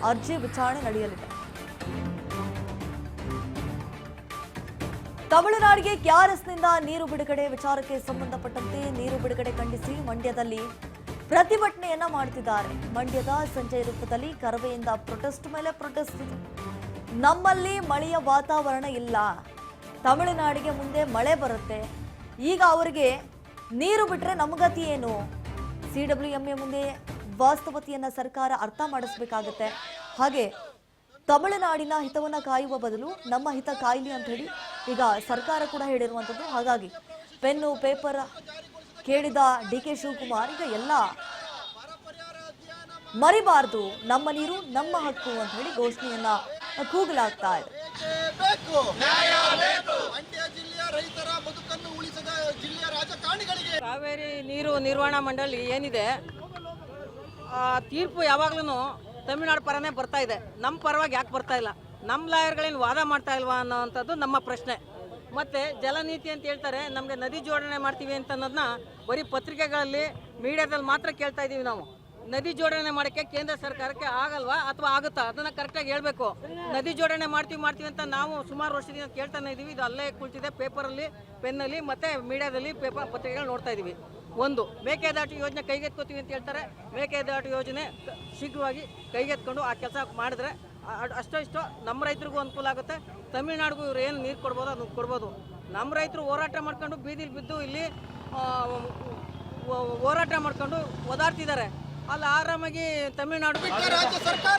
ಅರ್ಜಿ ವಿಚಾರಣೆ ನಡೆಯಲಿದೆ. ತಮಿಳುನಾಡಿಗೆ ಕೆಆರ್ಎಸ್ನಿಂದ ನೀರು ಬಿಡುಗಡೆ ವಿಚಾರಕ್ಕೆ ಸಂಬಂಧಪಟ್ಟಂತೆ ನೀರು ಬಿಡುಗಡೆ ಖಂಡಿಸಿ ಮಂಡ್ಯದಲ್ಲಿ ಪ್ರತಿಭಟನೆಯನ್ನ ಮಾಡುತ್ತಿದ್ದಾರೆ. ಮಂಡ್ಯದ ಸಂಜಯ್ ವೃತ್ತದಲ್ಲಿ ಕರವೆಯಿಂದ ಪ್ರೊಟೆಸ್ಟ್ ಮೇಲೆ ಪ್ರೊಟೆಸ್ಟ್ ಇದೆ. ನಮ್ಮಲ್ಲಿ ಮಳೆಯ ವಾತಾವರಣ ಇಲ್ಲ, ತಮಿಳುನಾಡಿಗೆ ಮುಂದೆ ಮಳೆ ಬರುತ್ತೆ, ಈಗ ಅವರಿಗೆ ನೀರು ಬಿಟ್ರೆ ನಮಗತಿ ಏನು? ಸಿಡಬ್ಲ್ಯೂಎಂಎ ಮುಂದೆ ವಾಸ್ತವತೆಯನ್ನ ಸರ್ಕಾರ ಅರ್ಥ ಮಾಡಿಸಬೇಕಾಗತ್ತೆ. ಹಾಗೆ ತಮಿಳುನಾಡಿನ ಹಿತವನ್ನ ಕಾಯುವ ಬದಲು ನಮ್ಮ ಹಿತ ಕಾಯಲಿ ಅಂತ ಹೇಳಿ ಈಗ ಸರ್ಕಾರ ಕೂಡ ಹೇಳಿರುವಂಥದ್ದು. ಹಾಗಾಗಿ ಪೆನ್ನು ಪೇಪರ್ ಕೇಳಿದ ಡಿ.ಕೆ. ಶಿವಕುಮಾರ್ ಈಗ ಎಲ್ಲ ಮರಿಬಾರ್ದು, ನಮ್ಮ ನೀರು ನಮ್ಮ ಹಕ್ಕು ಅಂತ ಹೇಳಿ ಘೋಷಣೆಯನ್ನ ಕೂಗಲಾಗ್ತಾ ಇದೆ. ಕಾವೇರಿ ನೀರು ನಿರ್ವಹಣಾ ಮಂಡಳಿ ಏನಿದೆ ತೀರ್ಪು ಯಾವಾಗ್ಲೂ ತಮಿಳುನಾಡು ಪರನೇ ಬರ್ತಾ ಇದೆ. ನಮ್ಮ ಪರವಾಗಿ ಯಾಕೆ ಬರ್ತಾ ಇಲ್ಲ? ನಮ್ಮ ಲಾಯರ್ಗಳೇನು ವಾದ ಮಾಡ್ತಾ ಇಲ್ವಾ ಅನ್ನೋವಂಥದ್ದು ನಮ್ಮ ಪ್ರಶ್ನೆ. ಮತ್ತು ಜಲನೀತಿ ಅಂತ ಹೇಳ್ತಾರೆ, ನಮಗೆ ನದಿ ಜೋಡಣೆ ಮಾಡ್ತೀವಿ ಅಂತ ಅನ್ನೋದನ್ನ ಬರೀ ಪತ್ರಿಕೆಗಳಲ್ಲಿ ಮೀಡಿಯಾದಲ್ಲಿ ಮಾತ್ರ ಕೇಳ್ತಾ ಇದ್ದೀವಿ. ನಾವು ನದಿ ಜೋಡಣೆ ಮಾಡೋಕ್ಕೆ ಕೇಂದ್ರ ಸರ್ಕಾರಕ್ಕೆ ಆಗಲ್ವಾ ಅಥವಾ ಆಗುತ್ತಾ? ಅದನ್ನು ಕರೆಕ್ಟಾಗಿ ಹೇಳಬೇಕು. ನದಿ ಜೋಡಣೆ ಮಾಡ್ತೀವಿ ಅಂತ ನಾವು ಸುಮಾರು ವರ್ಷದಿಂದ ಕೇಳ್ತಾನೆ ಇದ್ದೀವಿ. ಇದು ಅಲ್ಲೇ ಕುಳಿತಿದೆ, ಪೇಪರಲ್ಲಿ, ಪೆನ್ನಲ್ಲಿ ಮತ್ತು ಮೀಡಿಯಾದಲ್ಲಿ ಪತ್ರಿಕೆಗಳು ನೋಡ್ತಾ ಇದ್ದೀವಿ. ಒಂದು, ಮೇಕೆದಾಟು ಯೋಜನೆ ಕೈಗೆತ್ಕೋತೀವಿ ಅಂತ ಹೇಳ್ತಾರೆ. ಮೇಕೆದಾಟು ಯೋಜನೆ ಶೀಘ್ರವಾಗಿ ಕೈಗೆತ್ಕೊಂಡು ಆ ಕೆಲಸ ಮಾಡಿದ್ರೆ ಅಷ್ಟೋ ಇಷ್ಟೋ ನಮ್ಮ ರೈತರಿಗೂ ಅನುಕೂಲ ಆಗುತ್ತೆ. ತಮಿಳುನಾಡಿಗೂ ಇವ್ರು ಏನು ನೀರು ಕೊಡ್ಬೋದು ಅದನ್ನು ಕೊಡ್ಬೋದು. ನಮ್ಮ ರೈತರು ಹೋರಾಟ ಮಾಡ್ಕೊಂಡು ಬೀದಿಲಿ ಬಿದ್ದು ಇಲ್ಲಿ ಹೋರಾಟ ಮಾಡ್ಕೊಂಡು ಓದಾಡ್ತಿದ್ದಾರೆ. ಅಲ್ಲಿ ಆರಾಮಾಗಿ ತಮಿಳುನಾಡು ರಾಜ್ಯ ಸರ್ಕಾರ